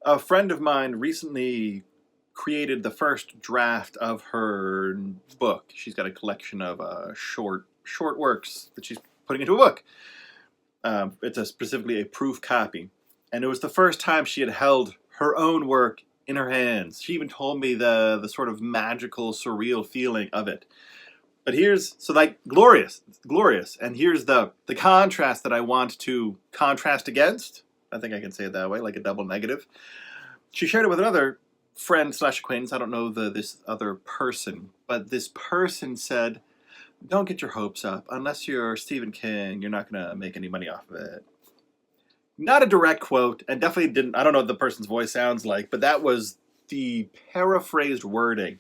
A friend of mine recently created the first draft of her book. She's got a collection of short works that she's putting into a book. Specifically a proof copy, and it was the first time she had held her own work in her hands. She even told me the sort of magical, surreal feeling of it. But here's so like glorious, and here's the contrast that I want to contrast against. I think I can say it that way, like a double negative. She shared it with another friend slash acquaintance. I don't know this other person, but this person said, "Don't get your hopes up. Unless you're Stephen King, you're not gonna make any money off of it." Not a direct quote, and definitely didn't. I don't know what the person's voice sounds like, but that was the paraphrased wording.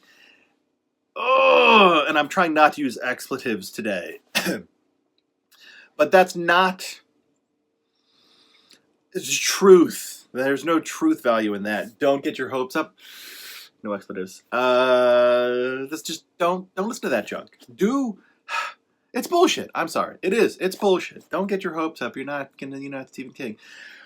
Oh, and I'm trying not to use expletives today, but that's not it's truth. There's no truth value in that. Don't get your hopes up. No expletives. Let's just don't listen to that junk. It's bullshit. I'm sorry. It is. It's bullshit. Don't get your hopes up. You're not Stephen King.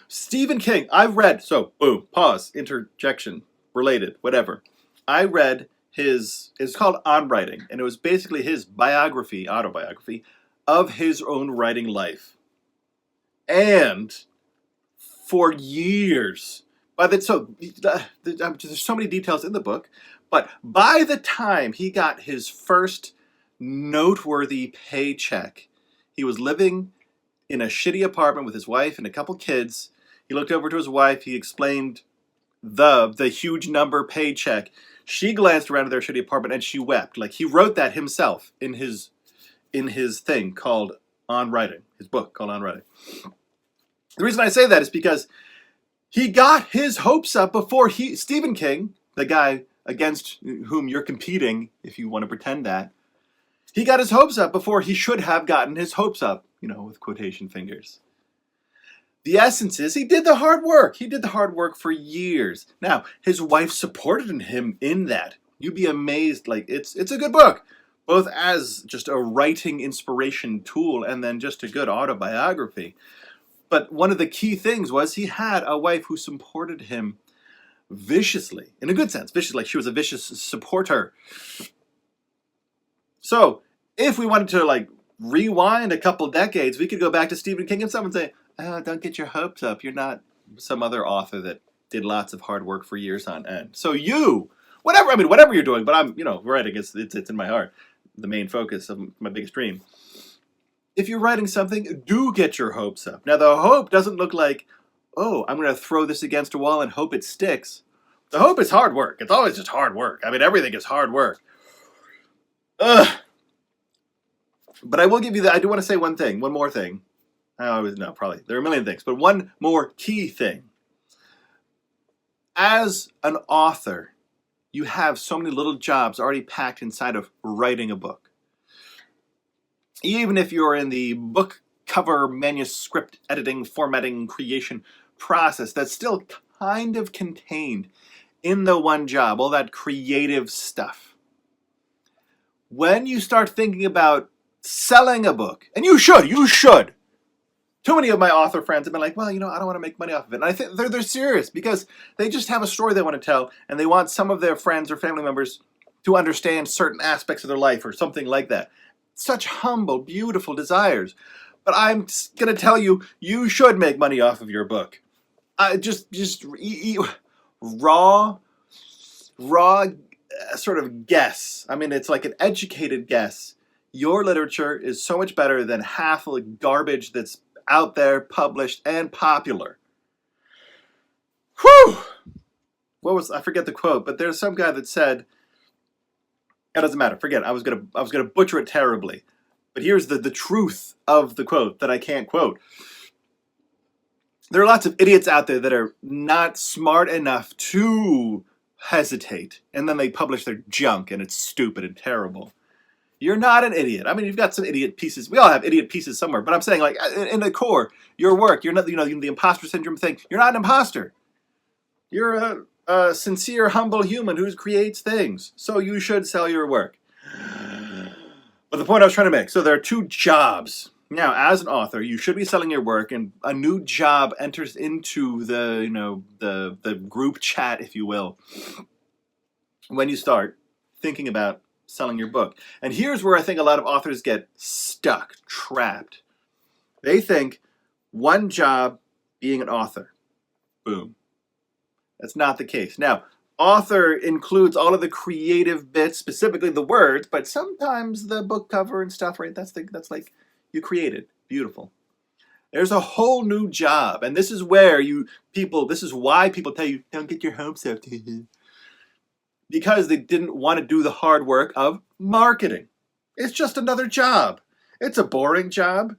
Stephen King. I've read. So boom. Pause. Interjection. Related. Whatever. I read his. It's called On Writing, and it was basically his autobiography of his own writing life. And for years, there's so many details in the book, but by the time he got his first noteworthy paycheck, he was living in a shitty apartment with his wife and a couple kids. He looked over to his wife. He explained the huge number paycheck. She glanced around at their shitty apartment and she wept. Like, he wrote that himself in his thing called On Writing, his book called On Writing. The reason I say that is because he got his hopes up before Stephen King, the guy against whom you're competing, if you want to pretend that, he got his hopes up before he should have gotten his hopes up, with quotation fingers. The essence is he did the hard work. He did the hard work for years. Now, his wife supported him in that. You'd be amazed. Like, it's a good book, both as just a writing inspiration tool and then just a good autobiography. But one of the key things was he had a wife who supported him viciously, in a good sense, viciously, like she was a vicious supporter. So if we wanted to rewind a couple decades, we could go back to Stephen King himself and say, "Oh, don't get your hopes up. You're not some other author that did lots of hard work for years on end. So whatever you're doing, but I'm, writing, it's in my heart, the main focus of my biggest dream. If you're writing something, do get your hopes up. Now, the hope doesn't look like, oh, I'm going to throw this against a wall and hope it sticks. The hope is hard work. It's always just hard work. I mean, everything is hard work. Ugh. But I will give you I do want to say one more thing. There are a million things, but one more key thing. As an author, you have so many little jobs already packed inside of writing a book. Even if you're in the book cover, manuscript editing, formatting, creation process, that's still kind of contained in the one job, all that creative stuff. When you start thinking about selling a book, and you should. Too many of my author friends have been like, well, I don't want to make money off of it. And I think they're serious because they just have a story they want to tell, and they want some of their friends or family members to understand certain aspects of their life or something like that. Such humble, beautiful desires. But I'm going to tell you, you should make money off of your book. Just raw sort of guess. I mean, it's like an educated guess. Your literature is so much better than half of the garbage that's out there, published, and popular. Whew! I forget the quote, but there's some guy that said, it doesn't matter. Forget it. I was gonna butcher it terribly. But here's the truth of the quote that I can't quote. There are lots of idiots out there that are not smart enough to hesitate, and then they publish their junk, and it's stupid and terrible. You're not an idiot. I mean, you've got some idiot pieces. We all have idiot pieces somewhere. But I'm saying, in the core, your work, you're not, the imposter syndrome thing. You're not an imposter. You're a sincere, humble human who creates things. So you should sell your work. But the point I was trying to make, so there are two jobs Now, as an author, you should be selling your work, and a new job enters into the group chat, if you will, when you start thinking about selling your book. And here's where I think a lot of authors get stuck, trapped. They think one job being an author. Boom. That's not the case. Now, author includes all of the creative bits, specifically the words, but sometimes the book cover and stuff, right? That's like you created. Beautiful. There's a whole new job, and this is where this is why people tell you, don't get your hopes up. Because they didn't want to do the hard work of marketing. It's just another job. It's a boring job.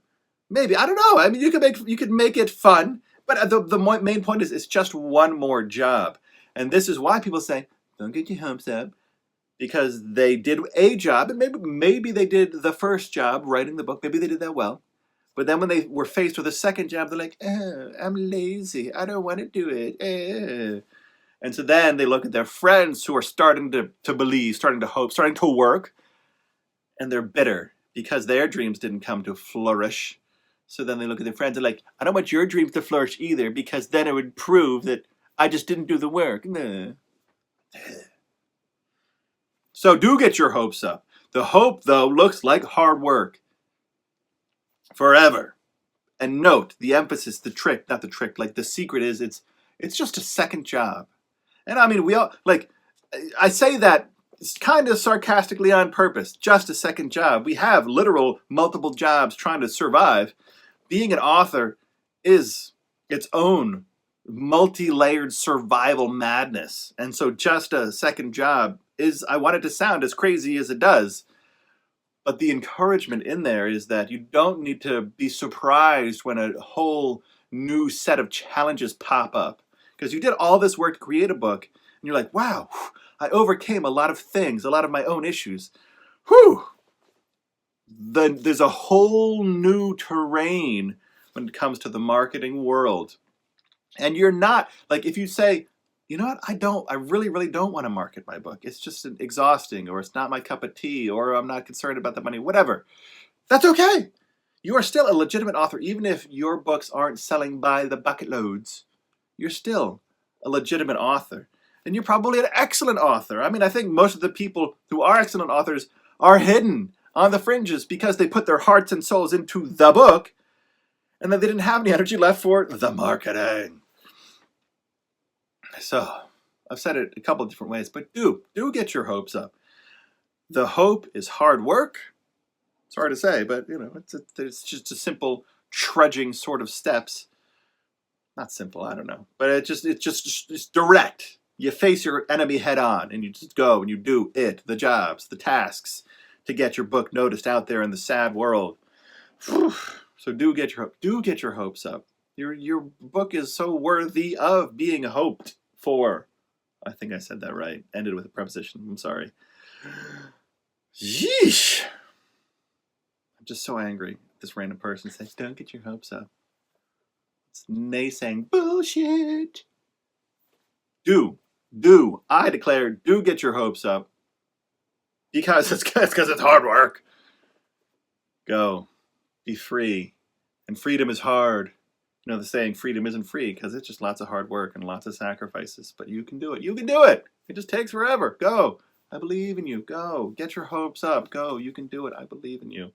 Maybe, I don't know. I mean, you could make it fun, but the main point is it's just one more job. And this is why people say, don't get your hopes up, because they did a job, and maybe they did the first job, writing the book. Maybe they did that well. But then when they were faced with a second job, they're like, I'm lazy. I don't want to do it. And so then they look at their friends who are starting to believe, starting to hope, starting to work, and they're bitter because their dreams didn't come to flourish. So then they look at their friends and like, I don't want your dreams to flourish either, because then it would prove that I just didn't do the work. Nah. So do get your hopes up. The hope, though, looks like hard work. Forever. And note, the emphasis, not the trick, like the secret is it's just a second job. And I mean, we all, like, I say that kind of sarcastically on purpose, just a second job. We have literal multiple jobs trying to survive. Being an author is its own multi-layered survival madness. And so just a second job I want it to sound as crazy as it does. But the encouragement in there is that you don't need to be surprised when a whole new set of challenges pop up. Because you did all this work to create a book, and you're like, wow, I overcame a lot of things, a lot of my own issues. Whew! There's a whole new terrain when it comes to the marketing world. And you're not, like, if you say, you know what, I really, really don't want to market my book. It's just exhausting, or it's not my cup of tea, or I'm not concerned about the money, whatever. That's okay. You are still a legitimate author, even if your books aren't selling by the bucket loads. You're still a legitimate author. And you're probably an excellent author. I mean, I think most of the people who are excellent authors are hidden on the fringes because they put their hearts and souls into the book, and then they didn't have any energy left for the marketing. So, I've said it a couple of different ways, but do get your hopes up. The hope is hard work. It's hard to say, but it's just a simple trudging sort of steps. Not simple, I don't know. But it's direct. You face your enemy head on, and you just go and you do it, the jobs, the tasks, to get your book noticed out there in the sad world. So do get your hopes up. Your book is so worthy of being hoped for. I think I said that right. Ended with a preposition. I'm sorry. Yeesh. I'm just so angry. This random person says, don't get your hopes up. It's naysaying bullshit. I declare, do get your hopes up. Because it's hard work. Go. Be free. And freedom is hard. You know the saying, freedom isn't free, because it's just lots of hard work and lots of sacrifices. But you can do it. You can do it. It just takes forever. Go. I believe in you. Go. Get your hopes up. Go. You can do it. I believe in you.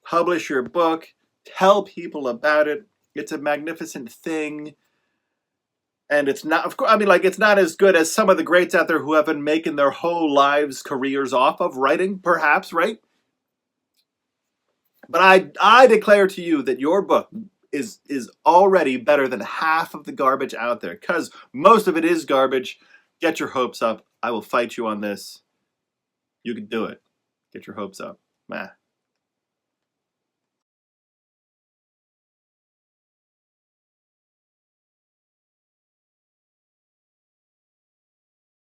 Publish your book. Tell people about it. It's a magnificent thing. And it's not, of course, I mean, like, it's not as good as some of the greats out there who have been making their whole lives, careers off of writing, perhaps, right? But I declare to you that your book is already better than half of the garbage out there, because most of it is garbage. Get your hopes up. I will fight you on this. You can do it. Get your hopes up. Meh.